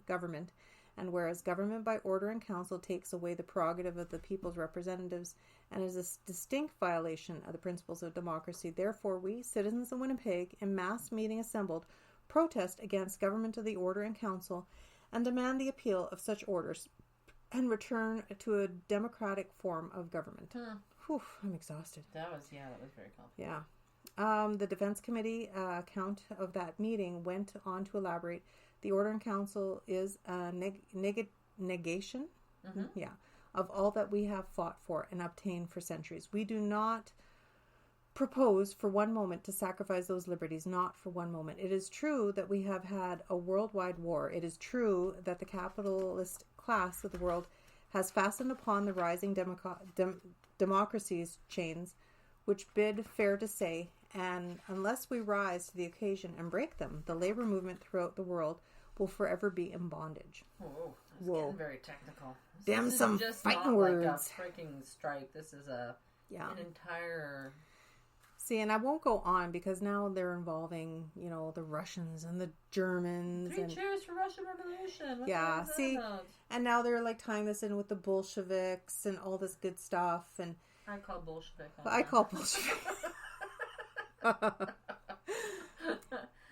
government, and whereas government by order and council takes away the prerogative of the people's representatives and is a distinct violation of the principles of democracy, therefore we, citizens of Winnipeg, in mass meeting assembled, protest against government of the order and council and demand the appeal of such orders and return to a democratic form of government. Whew, I'm exhausted. That was very complicated. Yeah. The Defense Committee account of that meeting went on to elaborate. The Order in Council is a negation of all that we have fought for and obtained for centuries. We do not propose for one moment to sacrifice those liberties, not for one moment. It is true that we have had a worldwide war. It is true that the capitalist class of the world has fastened upon the rising democracy's chains, which bid fair to say, and unless we rise to the occasion and break them, the labor movement throughout the world will forever be in bondage. Whoa, that's getting very technical. Damn, some just fighting not words. Like a freaking strike. This is an entire... See, and I won't go on because now they're involving, the Russians and the Germans. Cheers for Russian Revolution. What see, and now they're like tying this in with the Bolsheviks and all this good stuff. And I call Bolshevik. I call Bolshevik.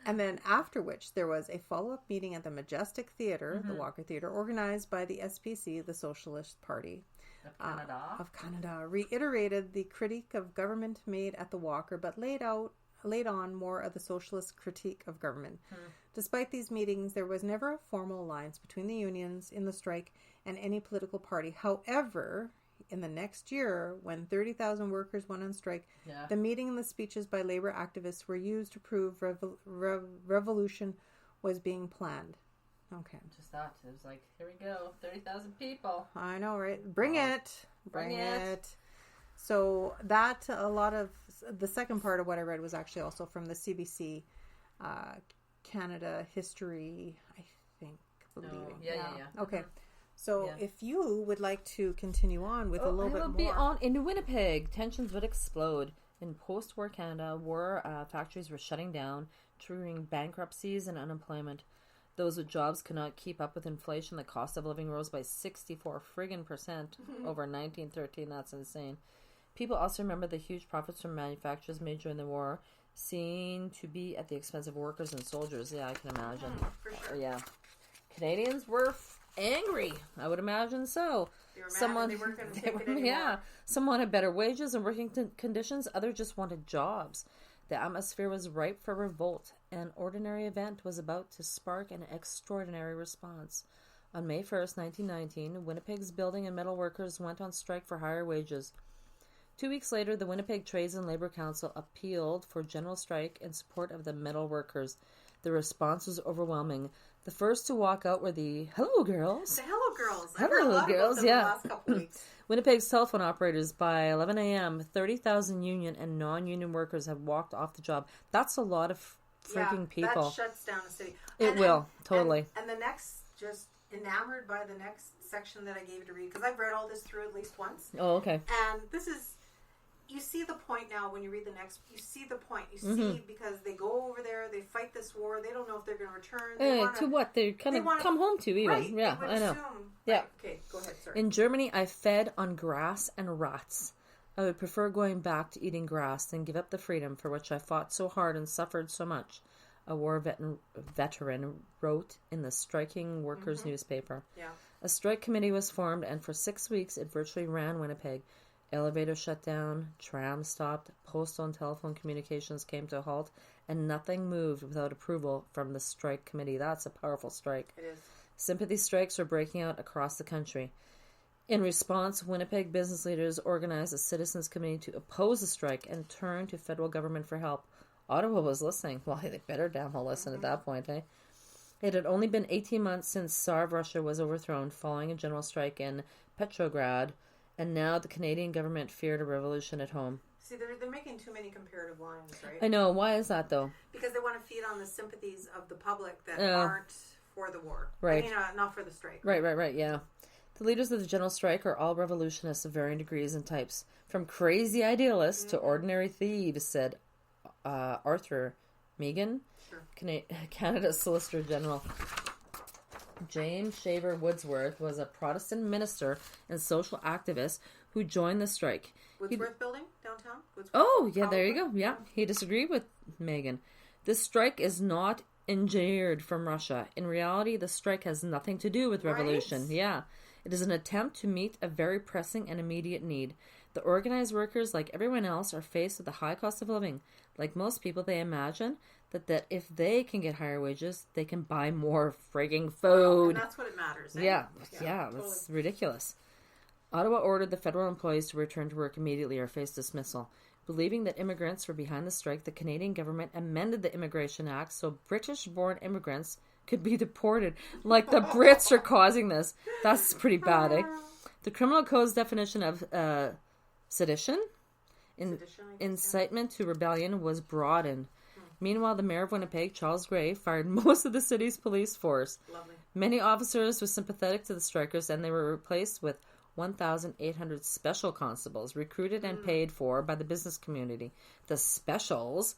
And then after which there was a follow-up meeting at the Majestic Theatre, the Walker Theatre, organized by the SPC, the Socialist Party of Canada, reiterated the critique of government made at the Walker, but laid on more of the socialist critique of government. Despite these meetings, there was never a formal alliance between the unions in the strike and any political party. However, in the next year, when 30,000 workers went on strike, the meeting and the speeches by labor activists were used to prove revolution was being planned. Okay. Just thought, it was like, here we go, 30,000 people. I know, right? Bring it. So that, a lot of, the second part of what I read was actually also from the CBC Canada History, I think, believing. Yeah. Okay. So if you would like to continue on with a little bit more. Be on in Winnipeg, tensions would explode. In post-war Canada, factories were shutting down, triggering bankruptcies and unemployment. Those with jobs could not keep up with inflation. The cost of living rose by 64% over 1913. That's insane. People also remember the huge profits from manufacturers made during the war, seen to be at the expense of workers and soldiers. Yeah, I can imagine. For sure. Yeah. Canadians were angry. I would imagine so. They were mad they weren't going to take it anymore. Yeah. Some wanted better wages and working conditions. Others just wanted jobs. The atmosphere was ripe for revolt. An ordinary event was about to spark an extraordinary response. On May 1st, 1919, Winnipeg's building and metal workers went on strike for higher wages. 2 weeks later, the Winnipeg Trades and Labor Council appealed for general strike in support of the metal workers. The response was overwhelming. The first to walk out were the Hello Girls. The Hello Girls. Hello Girls, yeah. The last couple weeks. Winnipeg's telephone operators. By 11 a.m., 30,000 union and non-union workers have walked off the job. That's a lot of freaking people. That shuts down a city. It will, totally. And the next, just enamored by the next section that I gave you to read, because I've read all this through at least once. Oh, okay. And this is... You see the point now when you read the next. You see the point. You see because they go over there, they fight this war. They don't know if they're going to return. To what they kind of come home to, even. Right, yeah, I know. Yeah. Okay, go ahead. Sorry. In Germany, I fed on grass and rats. I would prefer going back to eating grass than give up the freedom for which I fought so hard and suffered so much. A war veteran wrote in the striking workers' newspaper. Yeah. A strike committee was formed, and for 6 weeks it virtually ran Winnipeg. Elevators shut down, trams stopped, postal and telephone communications came to a halt, and nothing moved without approval from the strike committee. That's a powerful strike. It is. Sympathy strikes were breaking out across the country. In response, Winnipeg business leaders organized a citizens committee to oppose the strike and turn to federal government for help. Ottawa was listening. Well, they better damn well listen at that point, eh? It had only been 18 months since Tsar of Russia was overthrown following a general strike in Petrograd, and now the Canadian government feared a revolution at home. See, they're making too many comparative lines, right? I know. Why is that, though? Because they want to feed on the sympathies of the public that aren't for the war. Right. I mean, not for the strike. Right, yeah. The leaders of the general strike are all revolutionists of varying degrees and types. From crazy idealists to ordinary thieves, said Arthur Meighen, Sure. Canada's Solicitor General. James Shaver Woodsworth was a Protestant minister and social activist who joined the strike. Woodsworth Building, downtown? There you go. Yeah, he disagreed with Megan. This strike is not engineered from Russia. In reality, the strike has nothing to do with revolution. Right? Yeah. It is an attempt to meet a very pressing and immediate need. The organized workers, like everyone else, are faced with the high cost of living. Like most people, they imagine that if they can get higher wages, they can buy more frigging food. And that's what it matters. Eh? Yeah, totally. That's ridiculous. Ottawa ordered the federal employees to return to work immediately or face dismissal. Believing that immigrants were behind the strike, the Canadian government amended the Immigration Act so British-born immigrants could be deported. Like the Brits are causing this. That's pretty bad, eh? The criminal code's definition of sedition, incitement to rebellion, was broadened. Meanwhile, the mayor of Winnipeg, Charles Gray, fired most of the city's police force. Lovely. Many officers were sympathetic to the strikers, and they were replaced with 1,800 special constables recruited and paid for by the business community. The specials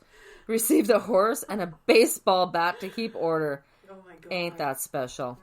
received a horse and a baseball bat to keep order. Oh my God. Ain't that special?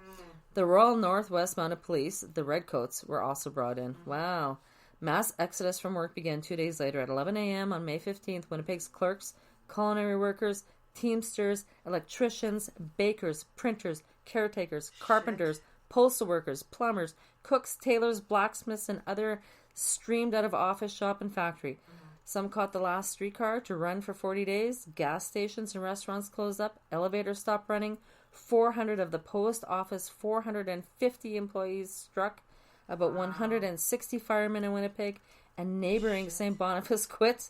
The Royal Northwest Mounted Police, the Redcoats, were also brought in. Wow. Mass exodus from work began 2 days later at 11 a.m. on May 15th. Winnipeg's clerks, culinary workers, teamsters, electricians, bakers, printers, caretakers, carpenters, postal workers, plumbers, cooks, tailors, blacksmiths, and other streamed out of office, shop, and factory. Some caught the last streetcar to run for 40 days. Gas stations and restaurants closed up. Elevators stopped running. 400 of the post office, 450 employees struck. About 160 firemen in Winnipeg and neighboring St. Boniface quit.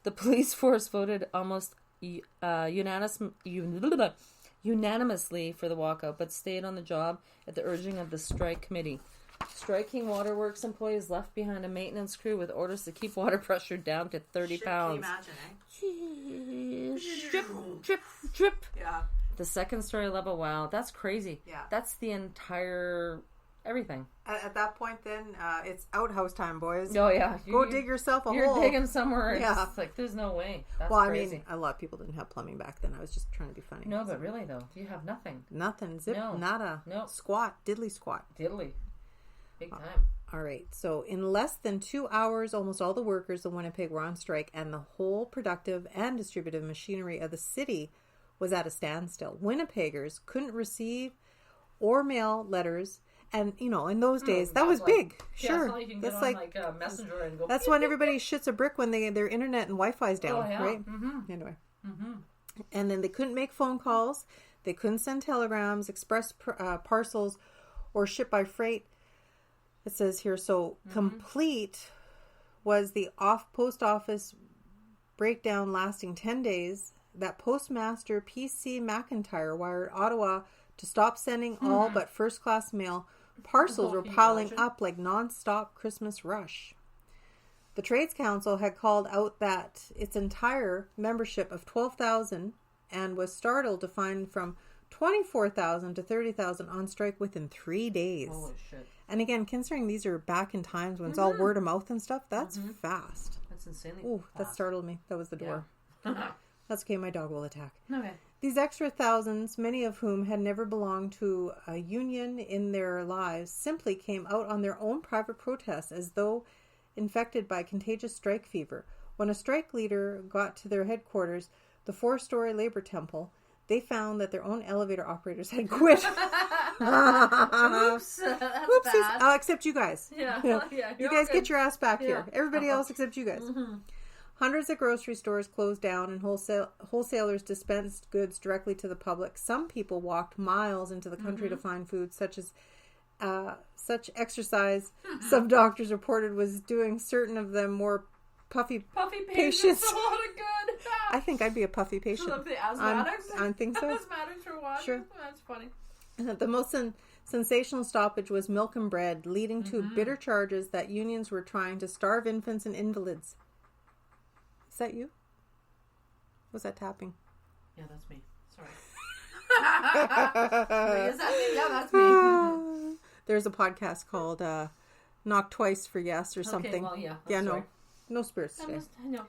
The police force voted almost unanimously for the walkout, but stayed on the job at the urging of the strike committee. Striking waterworks employees left behind a maintenance crew with orders to keep water pressure down to 30 pounds. Can you imagine, eh? Drip, drip, drip. Yeah. The second story level, wow, that's crazy. Yeah. That's the entire everything. At that point, then, it's outhouse time, boys. Oh, yeah. Go dig yourself a hole. You're digging somewhere. Yeah. It's like, there's no way. That's I crazy. mean, a lot of people didn't have plumbing back then. I was just trying to be funny. No, but really, though, you have nothing. Nothing. Zip. No. Nada. No. Squat. Diddly squat. Diddly. Big time. All right. So, in less than 2 hours, almost all the workers in Winnipeg were on strike, and the whole productive and distributive machinery of the city was at a standstill. Winnipeggers couldn't receive or mail letters. And, you know, in those days, that was big. Sure. Yeah, you can get on, like a messenger and go... That's when everybody shits a brick when their internet and Wi-Fi's down, right? Mm-hmm. Anyway. Mm-hmm. And then they couldn't make phone calls. They couldn't send telegrams, express parcels, or ship by freight. It says here, so complete was the post office breakdown lasting 10 days. That postmaster P.C. McIntyre wired Ottawa to stop sending all but first-class mail. Parcels were piling up like non-stop Christmas rush. The Trades Council had called out that its entire membership of 12,000 and was startled to find from 24,000 to 30,000 on strike within 3 days. Holy shit. And again, considering these are back in times when it's all word of mouth and stuff, that's fast. That's insanely Ooh, fast. that startled me. That was the door. Yeah. That's okay, my dog will attack. Okay. These extra thousands, many of whom had never belonged to a union in their lives, simply came out on their own private protests as though infected by contagious strike fever. When a strike leader got to their headquarters, the 4-story labor temple, they found that their own elevator operators had quit. Oops, that's Oopsies. bad. Except you guys. Yeah. You guys get your ass back here. Yeah. Everybody else except you guys. Hundreds of grocery stores closed down and wholesalers dispensed goods directly to the public. Some people walked miles into the country to find food, such exercise. Some doctors reported was doing certain of them more puffy patients. A lot of good. I think I'd be a puffy patient. The asthmatics? I think so. Asthmatics for walking? Sure. That's funny. The most sensational stoppage was milk and bread, leading to bitter charges that unions were trying to starve infants and invalids. Is that you? Was that tapping? Yeah, that's me. Sorry. Wait, is that me? Yeah, that's me. There's a podcast called Knock Twice for Yes or something. Well, yeah. Yeah, sorry. no spirits today. I know.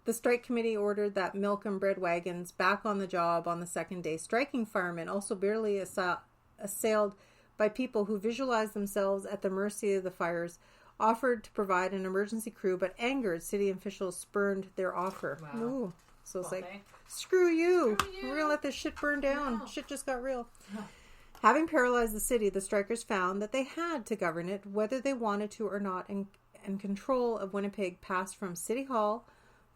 The strike committee ordered that milk and bread wagons back on the job on the second day. Striking firemen also barely assailed by people who visualized themselves at the mercy of the fires, offered to provide an emergency crew, but angered city officials spurned their offer. Wow. Ooh. So it's like, screw you. We're going to let this shit burn down. No. Shit just got real. No. Having paralyzed the city, the strikers found that they had to govern it, whether they wanted to or not, and control of Winnipeg passed from City Hall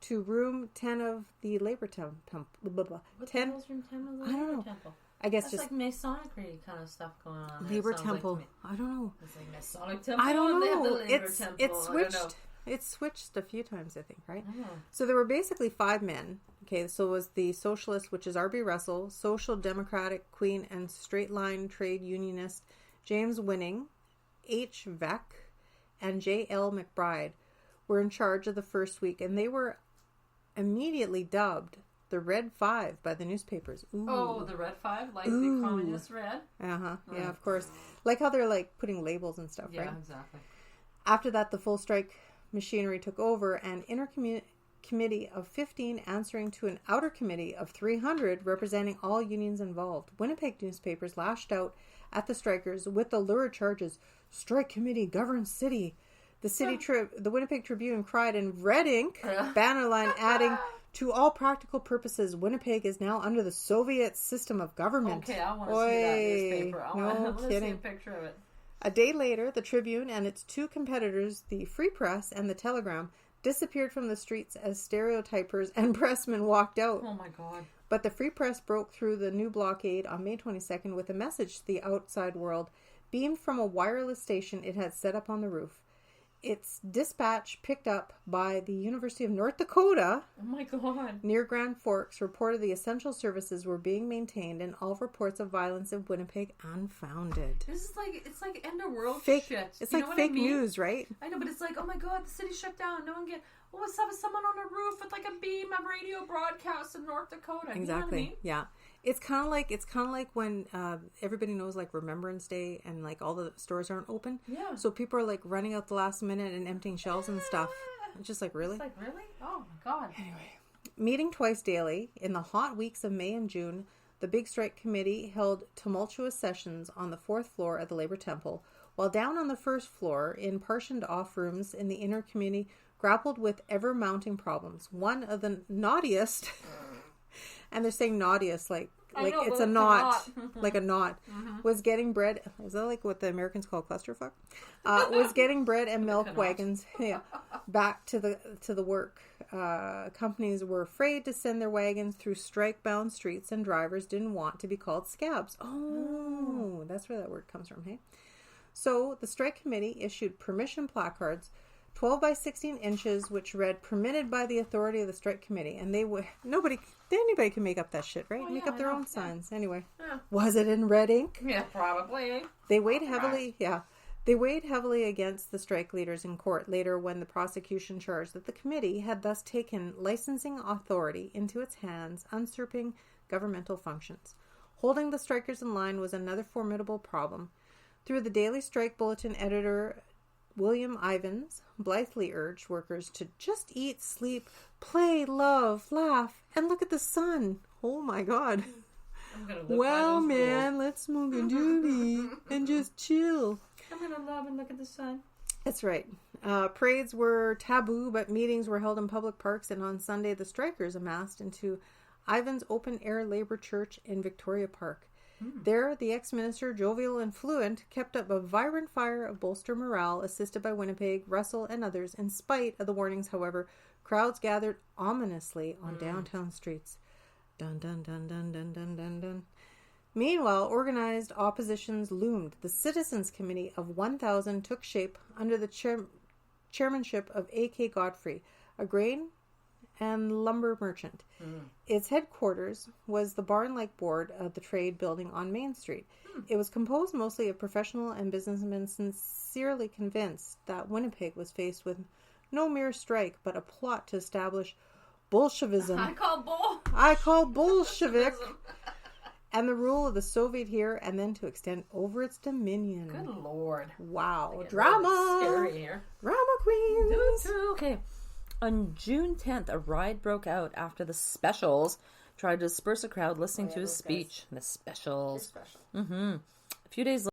to Room 10 of the Labor Temple. What the hell's Room 10 of the Labor Temple? I guess that's just like Masonry kind of stuff going on. Labor Temple. I don't know. It's like Masonic Temple. I don't know. They have the Labor Temple. It's switched. It's switched a few times, I think, right? Oh. So there were basically 5 men. Okay, so it was the Socialist, which is R.B. Russell, Social Democratic Queen and Straight Line Trade Unionist James Winning, H. Veck, and J.L. McBride were in charge of the first week, and they were immediately dubbed the Red Five by the newspapers. Ooh. Oh, the Red Five? Like the Communist Red? Uh-huh, yeah, of course. Like how they're like putting labels and stuff, right? Yeah, exactly. After that, the full strike machinery took over, and committee of 15 answering to an outer committee of 300 representing all unions involved. Winnipeg newspapers lashed out at the strikers with the lurid charges, "Strike committee governs city." The Winnipeg Tribune cried in red ink banner line, adding, "To all practical purposes, Winnipeg is now under the Soviet system of government." Okay, I want to see that newspaper. I want to see a kidding. picture of it. A day later, the Tribune and its 2 competitors, the Free Press and the Telegram, disappeared from the streets as stereotypers and pressmen walked out. Oh my God. But the Free Press broke through the new blockade on May 22nd with a message to the outside world, beamed from a wireless station it had set up on the roof. Its dispatch picked up by the University of North Dakota, oh my God, near Grand Forks, reported the essential services were being maintained and all reports of violence in Winnipeg unfounded. This is like, it's like end of world fake shit. It's like fake news, right? I know, but it's like, oh my God, the city shut down. No one what's up with someone on a roof with like a beam of radio broadcast in North Dakota? Exactly. You know what I mean? Yeah. It's kind of like when everybody knows like Remembrance Day and like all the stores aren't open. Yeah. So people are like running out the last minute and emptying shelves and stuff. It's just like, really? It's like, really? Oh my God. Anyway, meeting twice daily in the hot weeks of May and June, the Big Strike Committee held tumultuous sessions on the 4th floor of the Labor Temple, while down on the 1st floor in partitioned off rooms in the inner community grappled with ever-mounting problems. One of the naughtiest... And they're saying naughtiest, like it's a knot, like a knot, was getting bread. Is that like what the Americans call clusterfuck? Was getting bread and milk wagons, back to the work. Companies were afraid to send their wagons through strike-bound streets, and drivers didn't want to be called scabs. Oh, that's where that word comes from, hey? So the strike committee issued permission placards, 12 by 16 inches, which read "Permitted by the authority of the strike committee," and anybody can make up that shit, right? Make up their own signs. Anyway, was it in red ink? Yeah, probably. They weighed heavily. Yeah, they weighed heavily against the strike leaders in court later, when the prosecution charged that the committee had thus taken licensing authority into its hands, usurping governmental functions. Holding the strikers in line was another formidable problem. Through the Daily Strike Bulletin, editor William Ivins blithely urged workers to just eat, sleep, play, love, laugh, and look at the sun. Oh my God. Well, man, let's smoke a doobie and just chill. I'm going to love and look at the sun. That's right. Parades were taboo, but meetings were held in public parks, and on Sunday the strikers amassed into Ivins' open-air labor church in Victoria Park. There, the ex-minister, jovial and fluent, kept up a vibrant fire of bolster morale, assisted by Winnipeg, Russell, and others. In spite of the warnings, however, crowds gathered ominously on downtown streets. Dun, dun, dun, dun, dun, dun, dun, dun. Meanwhile, organized oppositions loomed. The Citizens Committee of 1,000 took shape under the chairmanship of A.K. Godfrey, a grain and lumber merchant. Its headquarters was the barn-like board of the trade building on Main Street. It was composed mostly of professional and businessmen sincerely convinced that Winnipeg was faced with no mere strike, but a plot to establish Bolshevism. I call Bolshevik. And the rule of the Soviet here, and then to extend over its dominion. Good Lord. Wow. Drama. Scary here. Drama queens. Okay. On June 10th, a riot broke out after the Specials tried to disperse a crowd listening to his speech. Guys. The Specials. A few days